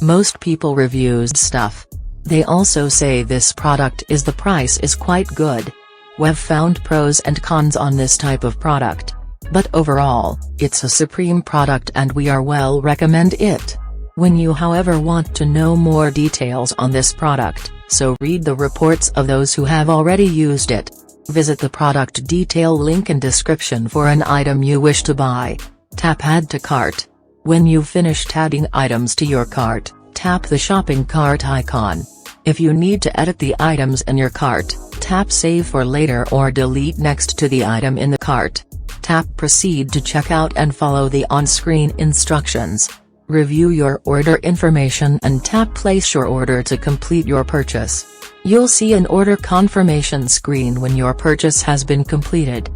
Most people reviews stuff. They also say this product is the price is quite good. We've found pros and cons on this type of product. But overall, it's a supreme product and we are well recommend it. When you however want to know more details on this product, so read the reports of those who have already used it. Visit the product detail link in description for an item you wish to buy. Tap Add to Cart. When you've finished adding items to your cart, tap the shopping cart icon. If you need to edit the items in your cart, tap Save for later or delete next to the item in the cart. Tap Proceed to checkout and follow the on-screen instructions. Review your order information and tap Place your order to complete your purchase. You'll see an order confirmation screen when your purchase has been completed.